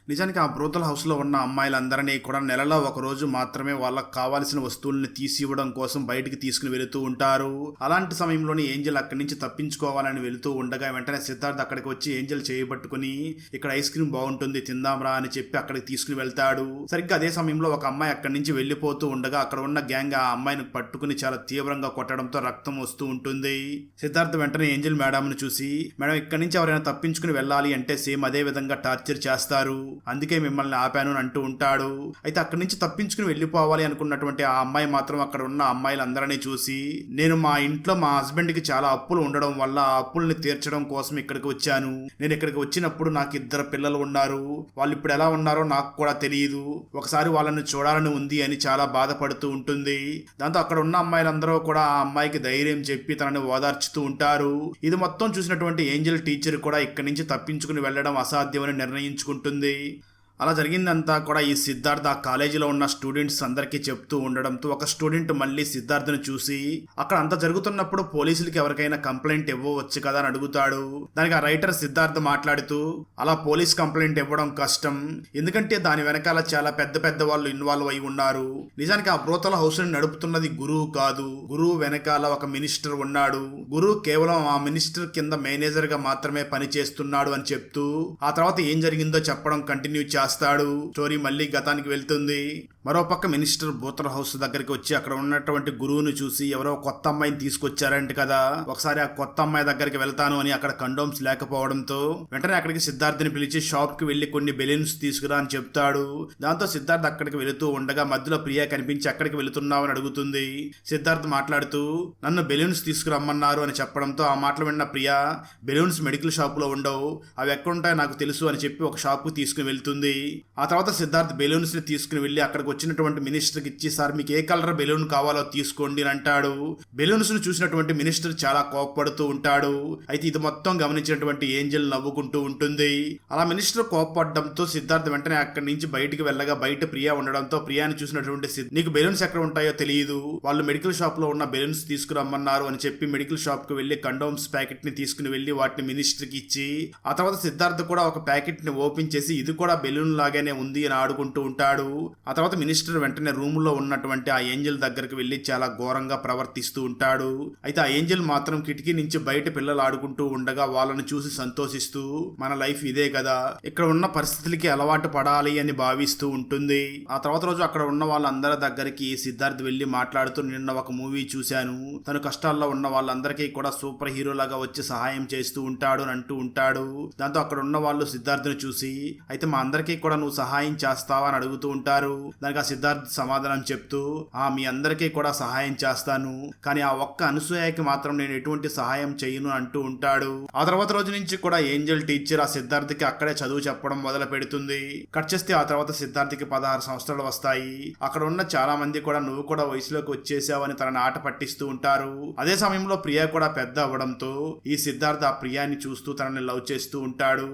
నిజానికి ఆ బ్రోతల్ హౌస్లో ఉన్న అమ్మాయిలందరినీ కూడా నెలలో ఒక రోజు మాత్రమే వాళ్ళకి కావాల్సిన వస్తువుల్ని తీసి ఇవ్వడం కోసం బయటికి తీసుకుని వెళుతూ ఉంటారు. అలాంటి సమయంలోనే ఏంజల్ అక్కడి నుంచి తప్పించుకోవాలని వెళుతూ ఉండగా వెంటనే సిద్ధార్థ్ అక్కడికి వచ్చి ఏంజల్ చేయబట్టుకుని ఇక్కడ ఐస్ క్రీమ్ బాగుంటుంది తిందాంరా అని చెప్పి అక్కడికి తీసుకుని వెళ్తాడు. సరిగ్గా అదే సమయంలో ఒక అమ్మాయి అక్కడి నుంచి వెళ్లిపోతూ ఉండగా అక్కడ ఉన్న గ్యాంగ్ ఆ అమ్మాయిని పట్టుకుని చాలా తీవ్రంగా కొట్టడంతో రక్తం వస్తూ ఉంటుంది. సిద్ధార్థ్ వెంటనే ఏంజల్ మేడంను చూసి మేడం ఇక్కడి నుంచి ఎవరైనా తప్పించుకుని వెళ్ళాలి అంటే సేమ్ అదే విధంగా టార్చర్ చేస్తారు, అందుకే మిమ్మల్ని ఆపాను అని అంటూ ఉంటాడు. అయితే అక్కడి నుంచి తప్పించుకుని వెళ్ళిపోవాలి అనుకున్నటువంటి ఆ అమ్మాయి మాత్రం అక్కడ ఉన్న అమ్మాయిలందరినీ చూసి, నేను మా ఇంట్లో మా హస్బెండ్ కి చాలా అప్పులు ఉండడం వల్ల ఆ అప్పుల్ని తీర్చడం కోసం ఇక్కడికి వచ్చాను. నేను ఇక్కడికి వచ్చినప్పుడు నాకు 2 పిల్లలు ఉన్నారు. వాళ్ళు ఇప్పుడు ఎలా ఉన్నారో నాకు కూడా తెలియదు. ఒకసారి వాళ్ళని చూడాలని ఉంది అని చాలా బాధపడుతూ ఉంటుంది. దాంతో అక్కడ ఉన్న అమ్మాయిలందరూ కూడా ఆ అమ్మాయికి ధైర్యం చెప్పి తనని ఓదార్చుతూ ఉంటారు. ఇది మొత్తం చూసినటువంటి ఏంజెల్ టీచర్ కూడా ఇక్కడి నుంచి తప్పించుకుని వెళ్ళడం అసాధ్యమని నిర్ణయించుకుంటుంది. అలా జరిగిందంతా కూడా ఈ సిద్ధార్థ్ ఆ కాలేజీలో ఉన్న స్టూడెంట్స్ అందరికీ చెప్తూ ఉండడంతో ఒక స్టూడెంట్ మళ్ళీ సిద్ధార్థ్ని చూసి, అక్కడ అంత జరుగుతున్నప్పుడు పోలీసులకి ఎవరికైనా కంప్లైంట్ ఇవ్వవచ్చు కదా అని అడుగుతాడు. దానికి ఆ రైటర్ సిద్ధార్థ్ మాట్లాడుతూ, అలా పోలీస్ కంప్లైంట్ ఇవ్వడం కష్టం, ఎందుకంటే దాని వెనకాల చాలా పెద్ద పెద్ద వాళ్ళు ఇన్వాల్వ్ అయి ఉన్నారు. నిజానికి ఆ బ్రోతల హౌస్ ని నడుపుతున్నది గురువు కాదు, గురువు వెనకాల ఒక మినిస్టర్ ఉన్నాడు. గురువు కేవలం ఆ మినిస్టర్ కింద మేనేజర్ గా మాత్రమే పని చేస్తున్నాడు అని చెప్తూ ఆ తర్వాత ఏం జరిగిందో చెప్పడం కంటిన్యూ చేస్తాడు. స్టోరీ మళ్ళీ గతానికి వెళ్తుంది. మరోపక్క మినిస్టర్ బోతల్ హౌస్ దగ్గరికి వచ్చి అక్కడ ఉన్నటువంటి గురువుని చూసి, ఎవరో కొత్త అమ్మాయిని తీసుకొచ్చారంట కదా, ఒకసారి ఆ కొత్త అమ్మాయి దగ్గరికి వెళ్తాను అని అక్కడ కండోమ్స్ లేకపోవడంతో వెంటనే అక్కడికి సిద్ధార్థ్ని పిలిచి షాప్ కి వెళ్లి కొన్ని బెలూన్స్ తీసుకురా అని చెప్తాడు. దాంతో సిద్ధార్థ్ అక్కడికి వెళుతూ ఉండగా మధ్యలో ప్రియా కనిపించి ఎక్కడికి వెళుతున్నావు అని అడుగుతుంది. సిద్ధార్థ్ మాట్లాడుతూ, నన్ను బెలూన్స్ తీసుకురమ్మన్నారు అని చెప్పడంతో ఆ మాటలు విన్న ప్రియా, బెలూన్స్ మెడికల్ షాప్ లో ఉండవు, అవి ఎక్కడుంటాయో నాకు తెలుసు అని చెప్పి ఒక షాప్ కు తీసుకుని వెళ్తుంది. ఆ తర్వాత సిద్ధార్థ్ బెలూన్స్ ని తీసుకుని వెళ్లి అక్కడికి వచ్చినటువంటి మినిస్టర్ కి ఇచ్చి, సార్ మీకు ఏ కలర్ బెలూన్ కావాలో తీసుకోండి అని అంటాడు. బెలూన్స్ ను చూసినటువంటి మినిస్టర్ చాలా కోప్పడుతూ ఉంటాడు. అయితే ఇది మొత్తం గమనించినటువంటి ఏంజెల్ నవ్వుకుంటూ ఉంటుంది. అలా మినిస్టర్ కోప్పడడంతో సిద్ధార్థ్ వెంటనే అక్కడి నుంచి బయటికి వెళ్ళగా బయట ప్రియా ఉండడంతో ప్రియాని చూసినటువంటి నీకు బెలూన్స్ ఎక్కడ ఉంటాయో తెలియదు, వాళ్ళు మెడికల్ షాప్ లో ఉన్న బెలూన్స్ తీసుకురమ్మన్నారు అని చెప్పి మెడికల్ షాప్ కు వెళ్లి కండోమ్స్ ప్యాకెట్ ని తీసుకుని వెళ్లి వాటిని మినిస్టర్ కి ఇచ్చి, ఆ తర్వాత సిద్ధార్థ్ కూడా ఒక ప్యాకెట్ ని ఓపెన్ చేసి ఇది కూడా బెలూన్ లాగానే ఉంది అని ఆడుకుంటూ ఉంటాడు. ఆ తర్వాత మినిస్టర్ వెంటనే రూమ్ లో ఉన్నటువంటి ఆ ఏంజెల్ దగ్గరికి వెళ్లి చాలా ఘోరంగా ప్రవర్తిస్తూ ఉంటాడు. అయితే ఆ ఏంజెల్ మాత్రం కిటికీ నుంచి బయట పిల్లలు ఆడుకుంటూ ఉండగా వాళ్ళని చూసి సంతోషిస్తూ, మన లైఫ్ ఇదే కదా, ఇక్కడ ఉన్న పరిస్థితులకి అలవాటు పడాలి అని భావిస్తూ ఉంటుంది. ఆ తర్వాత రోజు అక్కడ ఉన్న వాళ్ళందరి దగ్గరికి సిద్ధార్థ్ వెళ్లి మాట్లాడుతూ, నిన్న ఒక మూవీ చూశాను, తను కష్టాల్లో ఉన్న వాళ్ళందరికీ కూడా సూపర్ హీరో లాగా వచ్చి సహాయం చేస్తూ ఉంటాడు అని అంటూ ఉంటాడు. దాంతో అక్కడ ఉన్న వాళ్ళు సిద్ధార్థ్ని చూసి, అయితే మా అందరికీ కూడా నువ్వు సహాయం చేస్తావా అని అడుగుతూ ఉంటారు. దానికి ఆ సిద్ధార్థ్ సమాధానం చెప్తూ, మీ అందరికీ కూడా సహాయం చేస్తాను, కానీ ఆ ఒక్క అనసూయకి మాత్రం నేను ఎటువంటి సహాయం చేయను అంటూ ఉంటాడు. ఆ తర్వాత రోజు నుంచి కూడా ఏంజెల్ టీచర్ ఆ సిద్ధార్థ్కి అక్కడే చదువు చెప్పడం మొదలు పెడుతుంది. కట్ చేస్తే ఆ తర్వాత సిద్ధార్థ్కి 16 సంవత్సరాలు వస్తాయి. అక్కడ ఉన్న చాలా మంది కూడా నువ్వు కూడా వయసులోకి వచ్చేసావని తనని ఆట పట్టిస్తూ ఉంటారు. అదే సమయంలో ప్రియా కూడా పెద్ద అవ్వడంతో ఈ సిద్ధార్థ్ ఆ ప్రియాని చూస్తూ తనని లవ్ చేస్తూ ఉంటాడు.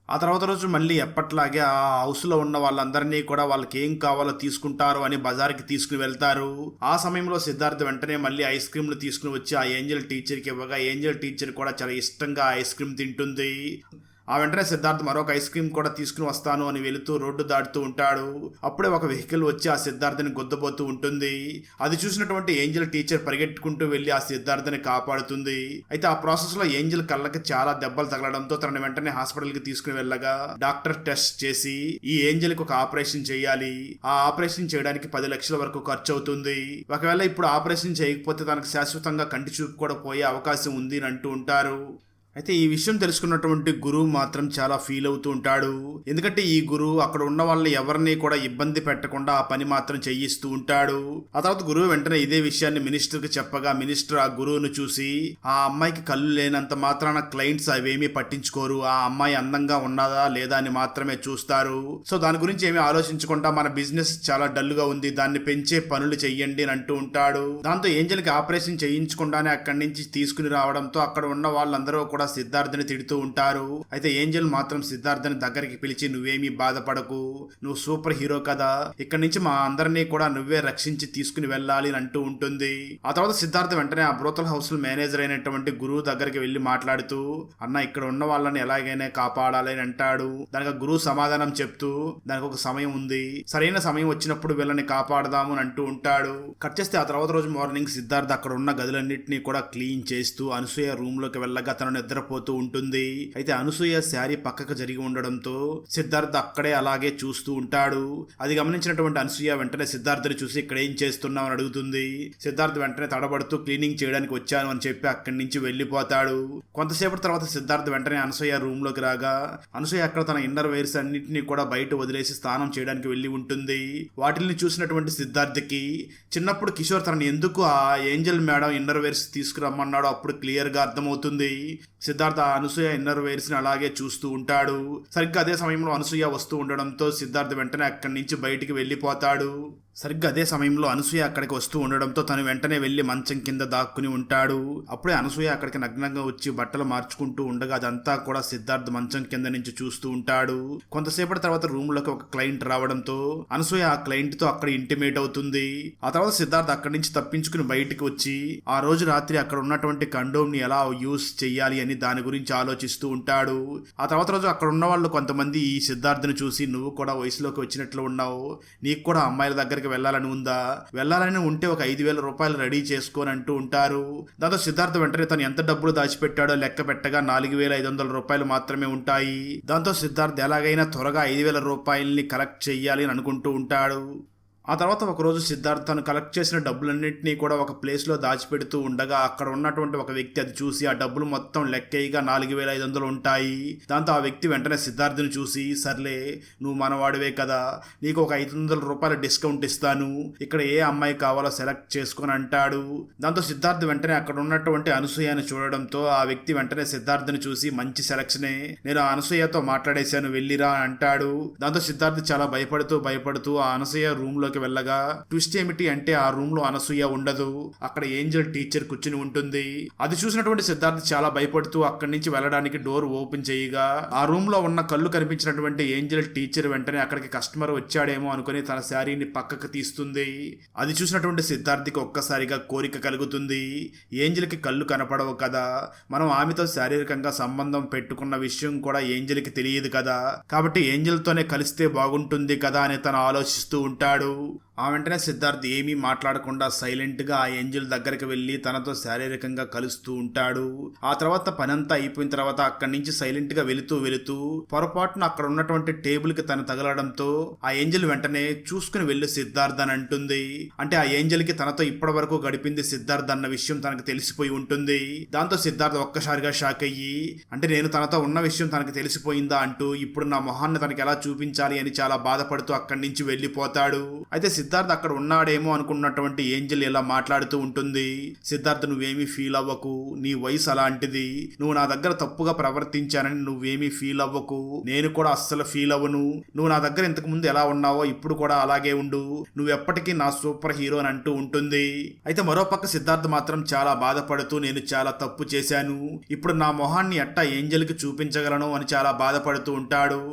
ఆ తర్వాత రోజు మళ్ళీ ఎప్పట్లాగే ఆ హౌస్ లో ఉన్న వాళ్ళందరినీ కూడా వాళ్ళకి ఏం కావాలో తీసుకుంటారు అని బజార్కి తీసుకుని వెళ్తారు. ఆ సమయంలో సిద్ధార్థ్ వెంటనే మళ్ళీ ఐస్ క్రీమ్లు తీసుకుని వచ్చి ఆ ఏంజెల్ టీచర్కి ఇవ్వగా ఏంజెల్ టీచర్ కూడా చాలా ఇష్టంగా ఐస్ క్రీమ్ తింటుంది. ఆ వెంటనే సిద్ధార్థ్ మరొక ఐస్ క్రీమ్ కూడా తీసుకుని వస్తాను అని వెళుతూ రోడ్డు దాటుతూ ఉంటాడు. అప్పుడే ఒక వెహికల్ వచ్చి ఆ సిద్ధార్థని గుద్దబోతూ ఉంటుంది. అది చూసినటువంటి ఏంజెల్ టీచర్ పరిగెట్టుకుంటూ వెళ్లి ఆ సిద్ధార్థని కాపాడుతుంది. అయితే ఆ ప్రాసెస్ లో ఏంజెల్ కళ్ళకి చాలా దెబ్బలు తగలడంతో తనని వెంటనే హాస్పిటల్ కి తీసుకుని వెళ్ళగా డాక్టర్ టెస్ట్ చేసి ఈ ఏంజెల్ కి ఒక ఆపరేషన్ చేయాలి, ఆ ఆపరేషన్ చేయడానికి 10 లక్షల వరకు ఖర్చు అవుతుంది, ఒకవేళ ఇప్పుడు ఆపరేషన్ చేయకపోతే తనకు శాశ్వతంగా కంటి చూపు కూడా పోయే అవకాశం ఉంది అని అంటూ ఉంటారు. అయితే ఈ విషయం తెలుసుకున్నటువంటి గురువు మాత్రం చాలా ఫీల్ అవుతూ ఉంటాడు. ఎందుకంటే ఈ గురువు అక్కడ ఉన్న వాళ్ళని ఎవరిని కూడా ఇబ్బంది పెట్టకుండా ఆ పని మాత్రం చేయిస్తూ ఉంటాడు. ఆ తర్వాత గురువు వెంటనే ఇదే విషయాన్ని మినిస్టర్ కి చెప్పగా మినిస్టర్ ఆ గురువును చూసి, ఆ అమ్మాయికి కళ్ళు లేనంత మాత్రాన క్లయింట్స్ అవేమీ పట్టించుకోరు, ఆ అమ్మాయి అందంగా ఉన్నదా లేదా అని మాత్రమే చూస్తారు, సో దాని గురించి ఏమీ ఆలోచించకుండా మన బిజినెస్ చాలా డల్ గా ఉంది, దాన్ని పెంచే పనులు చెయ్యండి అని అంటూ ఉంటాడు. దాంతో ఏంజెల్ కి ఆపరేషన్ చేయించకుండానే అక్కడి నుంచి తీసుకుని రావడంతో అక్కడ ఉన్న వాళ్ళందరూ కూడా సిద్ధార్థని తిడుతూ ఉంటారు. అయితే ఏంజెల్ మాత్రం సిద్ధార్థని దగ్గరికి పిలిచి, నువ్వేమీ బాధపడకు, నువ్వు సూపర్ హీరో కదా, ఇక్కడి నుంచి మా అందరినీ కూడా నువ్వే రక్షించి తీసుకుని వెళ్ళాలి అని అంటూ ఉంటుంది. ఆ తర్వాత సిద్ధార్థ్ వెంటనే ఆ బ్రోతల్ హౌస్ మేనేజర్ అయినటువంటి గురువు దగ్గరికి వెళ్లి మాట్లాడుతూ, అన్న ఇక్కడ ఉన్న వాళ్ళని ఎలాగైనా కాపాడాలి అని అంటాడు. దానికి గురువు సమాధానం చెప్తూ, దానికి ఒక సమయం ఉంది, సరైన సమయం వచ్చినప్పుడు వీళ్ళని కాపాడదాము అని అంటూ ఉంటాడు. కట్ చేస్తే ఆ తర్వాత రోజు మార్నింగ్ సిద్ధార్థ్ అక్కడ ఉన్న గదులన్నింటినీ కూడా క్లీన్ చేస్తూ అనసూయ రూమ్ లోకి వెళ్ళగా తనని నిద్రపోతూ ఉంటుంది. అయితే అనసూయ శారీ పక్కకు జరిగి ఉండడంతో సిద్ధార్థ్ అక్కడే అలాగే చూస్తూ ఉంటాడు. అది గమనించినటువంటి అనసూయ వెంటనే సిద్ధార్థ్ని చూసి ఇక్కడ ఏం చేస్తున్నావు అని అడుగుతుంది. సిద్ధార్థ్ వెంటనే తడబడుతూ క్లీనింగ్ చేయడానికి వచ్చాను అని చెప్పి అక్కడి నుంచి వెళ్ళిపోతాడు. కొంతసేపటి తర్వాత సిద్ధార్థ్ వెంటనే అనసూయ రూమ్ లోకి రాగా అనసూయ అక్కడ తన ఇన్నర్ వేర్స్ అన్నింటినీ కూడా బయట వదిలేసి స్నానం చేయడానికి వెళ్ళి ఉంటుంది. వాటిని చూసినటువంటి సిద్ధార్థ్కి చిన్నప్పుడు కిషోర్ తనని ఎందుకు ఆ ఏంజల్ మేడం ఇన్నర్ వేర్స్ తీసుకురమ్మన్నాడో అప్పుడు క్లియర్ గా అర్థమవుతుంది. సిద్ధార్థ్ ఆ అనసూయ ఇన్నర్ వేర్స్ ని అలాగే చూస్తూ ఉంటాడు. సరిగ్గా అదే సమయంలో అనసూయ వస్తూ ఉండడంతో సిద్ధార్థ్ వెంటనే అక్కడి నుంచి బయటికి వెళ్ళిపోతాడు. సరిగ్గా అదే సమయంలో అనసూయ అక్కడికి వస్తూ ఉండడంతో తను వెంటనే వెళ్లి మంచం కింద దాక్కుని ఉంటాడు. అప్పుడే అనసూయ అక్కడికి నగ్నంగా వచ్చి బట్టలు మార్చుకుంటూ ఉండగా అదంతా కూడా సిద్ధార్థ్ మంచం కింద నుంచి చూస్తూ ఉంటాడు. కొంతసేపటి తర్వాత రూమ్ లోకి ఒక క్లయింట్ రావడంతో అనసూయ ఆ క్లయింట్ తో అక్కడ ఇంటిమేట్ అవుతుంది. ఆ తర్వాత సిద్ధార్థ్ అక్కడి నుంచి తప్పించుకుని బయటికి వచ్చి ఆ రోజు రాత్రి అక్కడ ఉన్నటువంటి కండోమ్ ని ఎలా యూస్ చెయ్యాలి అని దాని గురించి ఆలోచిస్తూ ఉంటాడు. ఆ తర్వాత రోజు అక్కడ ఉన్న వాళ్ళు కొంతమంది ఈ సిద్ధార్థ్ని చూసి నువ్వు కూడా వయసులోకి వచ్చినట్లు ఉన్నావు, నీకు కూడా అమ్మాయిల దగ్గరికి వెళ్ళాలని ఉందా, వెళ్ళాలని ఉంటే ఒక 5,000 రూపాయలు రెడీ చేసుకొని అంటూ ఉంటారు. దాంతో సిద్ధార్థ్ వెంటనే తను ఎంత డబ్బులు దాచిపెట్టాడో లెక్క పెట్టగా 4,500 రూపాయలు మాత్రమే ఉంటాయి. దాంతో సిద్ధార్థ్ ఎలాగైనా త్వరగా 5,000 రూపాయల్ని కలెక్ట్ చెయ్యాలి అని అనుకుంటూ ఉంటాడు. ఆ తర్వాత ఒకరోజు సిద్ధార్థ్ తను కలెక్ట్ చేసిన డబ్బులన్నింటినీ కూడా ఒక ప్లేస్లో దాచిపెడుతూ ఉండగా అక్కడ ఉన్నటువంటి ఒక వ్యక్తి అది చూసి ఆ డబ్బులు మొత్తం లెక్కయిగా 4,500 ఉంటాయి. దాంతో ఆ వ్యక్తి వెంటనే సిద్ధార్థ్ని చూసి సర్లే నువ్వు మనవాడివే కదా, నీకు ఒక 500 రూపాయల డిస్కౌంట్ ఇస్తాను, ఇక్కడ ఏ అమ్మాయి కావాలో సెలెక్ట్ చేసుకొని అంటాడు. దాంతో సిద్ధార్థ్ వెంటనే అక్కడ ఉన్నటువంటి అనసూయని చూడడంతో ఆ వ్యక్తి వెంటనే సిద్ధార్థ్ని చూసి మంచి సెలక్షనే, నేను ఆ అనసూయతో మాట్లాడేశాను వెళ్ళిరా అంటాడు. దాంతో సిద్ధార్థ్ చాలా భయపడుతూ ఆ అనసూయ రూమ్ లోకి వెళ్ళగా ట్విస్ట్ ఏమిటి అంటే ఆ రూమ్ లో అనసూయ ఉండదు, అక్కడ ఏంజల్ టీచర్ కూర్చుని ఉంటుంది. అది చూసినటువంటి సిద్ధార్థ్ చాలా భయపడుతూ అక్కడి నుంచి వెళ్ళడానికి డోర్ ఓపెన్ చేయగా ఆ రూమ్ లో ఉన్న కళ్ళు కనిపించినటువంటి ఏంజల్ టీచర్ వెంటనే అక్కడికి కస్టమర్ వచ్చాడేమో అనుకుని తన శారీని పక్కకు తీస్తుంది. అది చూసినటువంటి సిద్ధార్థ్కి ఒక్కసారిగా కోరిక కలుగుతుంది, ఏంజల్ కి కళ్ళు కనపడవు కదా, మనం ఆమెతో శారీరకంగా సంబంధం పెట్టుకున్న విషయం కూడా ఏంజల్ కి తెలియదు కదా, కాబట్టి ఏంజల్ తోనే కలిస్తే బాగుంటుంది కదా అని తను ఆలోచిస్తూ ఉంటాడు. ఆ వెంటనే సిద్ధార్థ్ ఏమీ మాట్లాడకుండా సైలెంట్ గా ఆ ఏంజల్ దగ్గరికి వెళ్లి తనతో శారీరకంగా కలుస్తూ ఉంటాడు. ఆ తర్వాత పనంతా అయిపోయిన తర్వాత అక్కడి నుంచి సైలెంట్ గా వెళుతూ పొరపాటున అక్కడ ఉన్నటువంటి టేబుల్ కి తను తగలడంతో ఆ ఏంజల్ వెంటనే చూసుకుని వెళ్ళు సిద్ధార్థ్ అని అంటుంది. అంటే ఆ ఏంజల్ కి తనతో ఇప్పటి వరకు గడిపింది సిద్ధార్థ్ అన్న విషయం తనకు తెలిసిపోయి ఉంటుంది. దాంతో సిద్ధార్థ్ ఒక్కసారిగా షాక్ అయ్యి అంటే నేను తనతో ఉన్న విషయం తనకు తెలిసిపోయిందా అంటూ ఇప్పుడు నా మొహాన్ని తనకి ఎలా చూపించాలి అని చాలా బాధపడుతూ అక్కడి నుంచి వెళ్ళిపోతాడు. అయితే సిద్ధార్థ్ అక్కడ ఉన్నాడేమో అనుకున్నటువంటి ఏంజల్ ఇలా మాట్లాడుతూ ఉంటుంది, సిద్ధార్థ్ నువ్వేమీ ఫీల్ అవ్వకు, నీ వయసు అలాంటిది, నువ్వు నా దగ్గర తప్పుగా ప్రవర్తించానని నువ్వేమీ ఫీల్ అవ్వకు, నేను కూడా అస్సలు ఫీల్ అవ్వను, నువ్వు నా దగ్గర ఇంతకు ముందు ఎలా ఉన్నావో ఇప్పుడు కూడా అలాగే ఉండు, నువ్వు ఎప్పటికీ నా సూపర్ హీరో అని అంటూ ఉంటుంది. అయితే మరోపక్క సిద్ధార్థ్ మాత్రం చాలా బాధపడుతూ నేను చాలా తప్పు చేశాను, ఇప్పుడు నా మొహాన్ని ఎట్టా ఏంజల్ కి చూపించగలను అని చాలా బాధపడుతూ ఉంటాడు.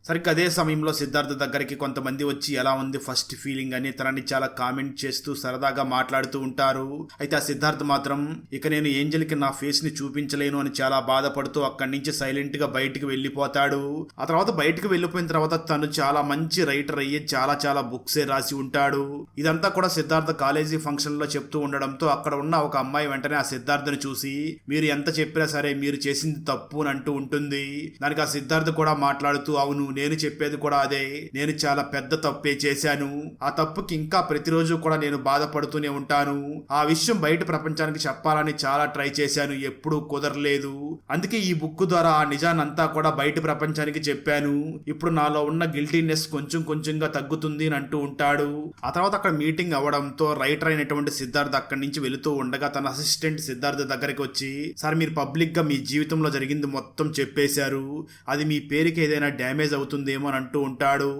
సరిగ్గా అదే సమయంలో సిద్ధార్థ్ దగ్గరికి కొంతమంది వచ్చి ఎలా ఉంది ఫస్ట్ ఫీలింగ్ అని తనని చాలా కామెంట్ చేస్తూ సరదాగా మాట్లాడుతూ ఉంటారు. అయితే ఆ సిద్ధార్థ్ మాత్రం ఇక నేను ఏంజల్కి నా ఫేస్ ని చూపించలేను అని చాలా బాధపడుతూ అక్కడి నుంచి సైలెంట్ గా బయటికి వెళ్ళిపోతాడు. ఆ తర్వాత బయటికి వెళ్ళిపోయిన తర్వాత తను చాలా మంచి రైటర్ అయ్యి చాలా బుక్సే రాసి ఉంటాడు. ఇదంతా కూడా సిద్ధార్థ్ కాలేజీ ఫంక్షన్ లో చెప్తూ ఉండడంతో అక్కడ ఉన్న ఒక అమ్మాయి వెంటనే ఆ సిద్ధార్థ్ని చూసి మీరు ఎంత చెప్పినా సరే మీరు చేసింది తప్పు అని అంటూ ఉంటుంది. దానికి ఆ సిద్ధార్థ్ కూడా మాట్లాడుతూ అవును నేను చెప్పేది కూడా అదే, నేను చాలా పెద్ద తప్పే చేశాను, ఆ తప్పుకి ఇంకా ప్రతిరోజు కూడా నేను బాధపడుతూనే ఉంటాను, ఆ విషయం బయట ప్రపంచానికి చెప్పాలని చాలా ట్రై చేశాను, ఎప్పుడూ కుదరలేదు, అందుకే ఈ బుక్ ద్వారా ఆ నిజానంతా కూడా బయట ప్రపంచానికి చెప్పాను, ఇప్పుడు నాలో ఉన్న గిల్టీనెస్ కొంచెంగా తగ్గుతుంది అని అంటూ ఉంటాడు. ఆ తర్వాత అక్కడ మీటింగ్ అవ్వడంతో రైటర్ అయినటువంటి సిద్ధార్థ్ అక్కడి నుంచి వెళుతూ ఉండగా తన అసిస్టెంట్ సిద్ధార్థ్ దగ్గరికి వచ్చి సార్ మీరు పబ్లిక్ గా మీ జీవితంలో జరిగింది మొత్తం చెప్పేశారు, అది మీ పేరుకి ఏదైనా డ్యామేజ్ అవుతుందేమో అని అంటూ ఉంటాడు.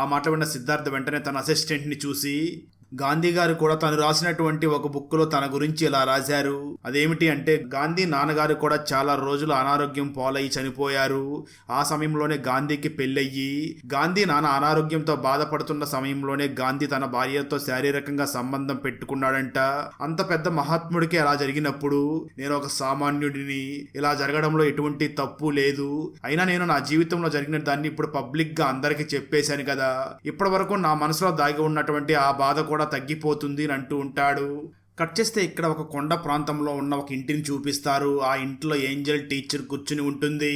ఆ మాట విన్న సిద్ధార్థ్ వెంటనే తన అసిస్టెంట్ ని చూసి గాంధీ గారు కూడా తను రాసినటువంటి ఒక బుక్ లో తన గురించి ఇలా రాశారు, అదేమిటి అంటే గాంధీ నాన్నగారు కూడా చాలా రోజులు అనారోగ్యం పాలయ్యి చనిపోయారు, ఆ సమయంలోనే గాంధీకి పెళ్ళయ్యి గాంధీ నాన్న అనారోగ్యంతో బాధపడుతున్న సమయంలోనే గాంధీ తన భార్యతో శారీరకంగా సంబంధం పెట్టుకున్నాడంట, అంత పెద్ద మహాత్ముడికి అలా జరిగినప్పుడు నేను ఒక సామాన్యుడిని, ఇలా జరగడంలో ఎటువంటి తప్పు లేదు, అయినా నేను నా జీవితంలో జరిగిన దాన్ని ఇప్పుడు పబ్లిక్ గా అందరికీ చెప్పేశాను కదా, ఇప్పటి వరకు నా మనసులో దాగి ఉన్నటువంటి ఆ బాధ కూడా తగ్గిపోతుంది అని అంటూ ఉంటాడు. కట్ చేస్తే ఇక్కడ ఒక కొండ ప్రాంతంలో ఉన్న ఒక ఇంటిని చూపిస్తారు. ఆ ఇంట్లో ఏంజల్ టీచర్ కూర్చుని ఉంటుంది.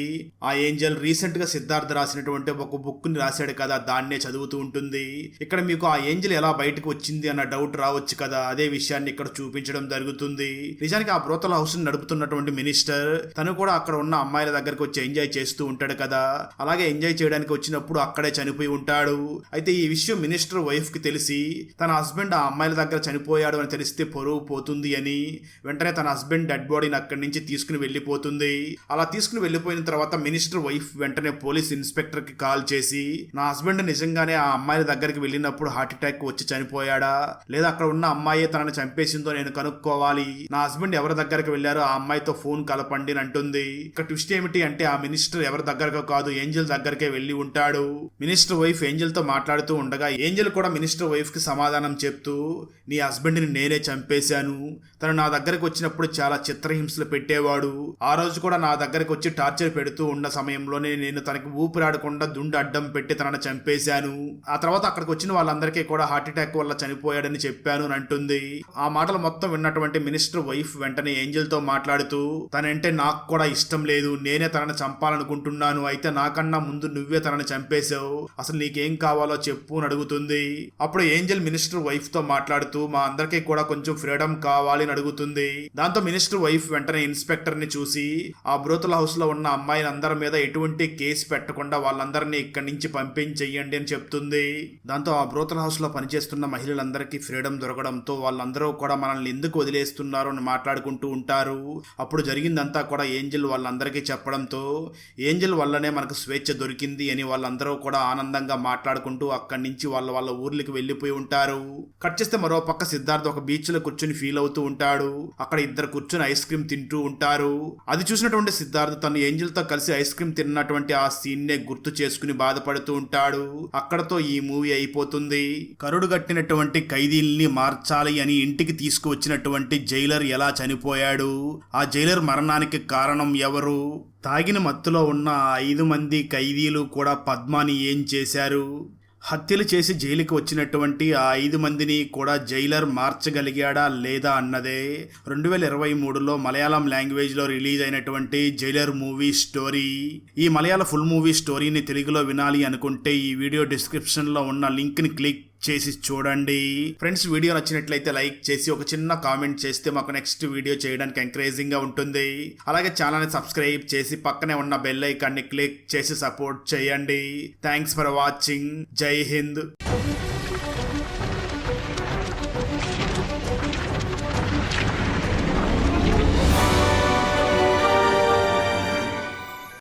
ఆ ఏంజల్ రీసెంట్ గా సిద్ధార్థ్ రాసినటువంటి ఒక బుక్ ని రాశాడు కదా, దాన్నే చదువుతూ ఉంటుంది. ఇక్కడ మీకు ఆ ఏంజల్ ఎలా బయటకు వచ్చింది అన్న డౌట్ రావచ్చు కదా, అదే విషయాన్ని ఇక్కడ చూపించడం జరుగుతుంది. నిజానికి ఆ బ్రోతల్ హౌస్ ని నడుపుతున్నటువంటి మినిస్టర్ తను కూడా అక్కడ ఉన్న అమ్మాయిల దగ్గరకు వచ్చి ఎంజాయ్ చేస్తూ ఉంటాడు కదా, అలాగే ఎంజాయ్ చేయడానికి వచ్చినప్పుడు అక్కడే చనిపోయి ఉంటాడు. అయితే ఈ విషయం మినిస్టర్ వైఫ్ కి తెలిసి తన హస్బెండ్ ఆ అమ్మాయిల దగ్గర చనిపోయాడు అని తెలిస్తే పరువు పోతుంది అని వెంటనే తన హస్బెండ్ డెడ్ బాడీని అక్కడి నుంచి తీసుకుని వెళ్ళిపోతుంది. అలా తీసుకుని వెళ్ళిపోయిన తర్వాత మినిస్టర్ వైఫ్ వెంటనే పోలీస్ ఇన్స్పెక్టర్ కి కాల్ చేసి, నా హస్బెండ్ నిజంగానే ఆ అమ్మాయిల దగ్గరికి వెళ్ళినప్పుడు హార్ట్ అటాక్ వచ్చి చనిపోయాడా, లేదా అక్కడ ఉన్న అమ్మాయి తనని చంపేసిందో నేను కనుక్కోవాలి. నా హస్బెండ్ ఎవరి దగ్గరికి వెళ్ళారో ఆ అమ్మాయితో ఫోన్ కలపండి అని అంటుంది. ఇక ట్విస్ట్ ఏమిటి అంటే ఆ మినిస్టర్ ఎవరి దగ్గరకు కాదు, ఏంజల్ దగ్గరకే వెళ్ళి ఉంటాడు. మినిస్టర్ వైఫ్ ఏంజల్ తో మాట్లాడుతూ ఉండగా ఏంజల్ కూడా మినిస్టర్ వైఫ్ కి సమాధానం చెప్తూ, నీ హస్బెండ్ ని నేనే చంపేశాను, తను నా దగ్గరకు వచ్చినప్పుడు చాలా చిత్రహింసలు పెట్టేవాడు, ఆ రోజు కూడా నా దగ్గరకు వచ్చి టార్చర్ పెడుతూ ఉన్న సమయంలోనే నేను తనకి ఊపిరాడకుండా దుండు అడ్డం పెట్టి తనను చంపేశాను. ఆ తర్వాత అక్కడికి వచ్చిన వాళ్ళందరికీ కూడా హార్ట్ అటాక్ వల్ల చనిపోయాడని చెప్పాను అని అంటుంది. ఆ మాటలు మొత్తం విన్నటువంటి మినిస్టర్ వైఫ్ వెంటనే ఏంజల్ తో మాట్లాడుతూ, తనంటే నాకు కూడా ఇష్టం లేదు, నేనే తనని చంపాలనుకుంటున్నాను, అయితే నాకన్నా ముందు నువ్వే తనని చంపేశావు, అసలు నీకేం కావాలో చెప్పు అని అడుగుతుంది. అప్పుడు ఏంజల్ మినిస్టర్ వైఫ్ తో మాట్లాడుతూ, మా అందరికీ కూడా కొంచెం ఫ్రీడమ్ కావాలి అని అడుగుతుంది. దాంతో మినిస్టర్ వైఫ్ వెంటనే ఇన్స్పెక్టర్ ని చూసి, ఆ బ్రోతల్ హౌస్ లో ఉన్న అమ్మాయిల అందరి మీద ఎటువంటి కేసు పెట్టకుండా వాళ్ళందరినీ ఇక్కడి నుంచి పంపించేయండి అని చెప్తుంది. దాంతో ఆ బ్రోతల్ హౌస్ లో పనిచేస్తున్న మహిళలందరికీ ఫ్రీడమ్ దొరకడంతో వాళ్ళందరూ కూడా మనల్ని ఎందుకు వదిలేస్తున్నారు అని మాట్లాడుకుంటూ ఉంటారు. అప్పుడు జరిగిందంతా కూడా ఏంజల్ వాళ్ళందరికీ చెప్పడంతో ఏంజల్ వల్లనే మనకు స్వేచ్ఛ దొరికింది అని వాళ్ళందరూ కూడా ఆనందంగా మాట్లాడుకుంటూ అక్కడి నుంచి వాళ్ళ ఊర్లకి వెళ్ళిపోయి ఉంటారు. కట్ చేస్తే మరో పక్క సిద్ధార్థ్ ఒక బీచ్ లో కూర్చుని ఫీల్ అవుతూ ఉంటాడు. అక్కడ ఇద్దరు కూర్చుని ఐస్ క్రీమ్ తింటూ ఉంటారు. అది చూసినటువంటి సిద్ధార్థ్ తను ఏంజల్ తో కలిసి ఐస్ క్రీమ్ తిన్నటువంటి ఆ సీన్ నే గుర్తు చేసుకుని బాధపడుతూ ఉంటాడు. అక్కడతో ఈ మూవీ అయిపోతుంది. కరుడు గట్టినటువంటి ఖైదీల్ని మార్చాలి అని ఇంటికి తీసుకువచ్చినటువంటి జైలర్ ఎలా చనిపోయాడు, ఆ జైలర్ మరణానికి కారణం ఎవరు, తాగిన మత్తులో ఉన్న 5 మంది ఖైదీలు కూడా పద్మాని ఏం చేశారు, హత్యలు చేసి జైలుకి వచ్చినటువంటి ఆ 5 మందిని కూడా జైలర్ మార్చగలిగాడా లేదా అన్నదే 2023లో మలయాళం లాంగ్వేజ్లో రిలీజ్ అయినటువంటి జైలర్ మూవీ స్టోరీ. ఈ మలయాళ ఫుల్ మూవీ స్టోరీని తెలుగులో వినాలి అనుకుంటే ఈ వీడియో డిస్క్రిప్షన్లో ఉన్న లింక్ని క్లిక్ చేసి చూడండి. ఫ్రెండ్స్, వీడియో నచ్చినట్లయితే లైక్ చేసి ఒక చిన్న కామెంట్ చేస్తే మాకు నెక్స్ట్ వీడియో చేయడానికి ఎంకరేజింగ్ గా ఉంటుంది. అలాగే ఛానల్ని సబ్స్క్రైబ్ చేసి పక్కనే ఉన్న బెల్ ఐకాన్ని క్లిక్ చేసి సపోర్ట్ చేయండి. Thanks for watching. జై హింద్.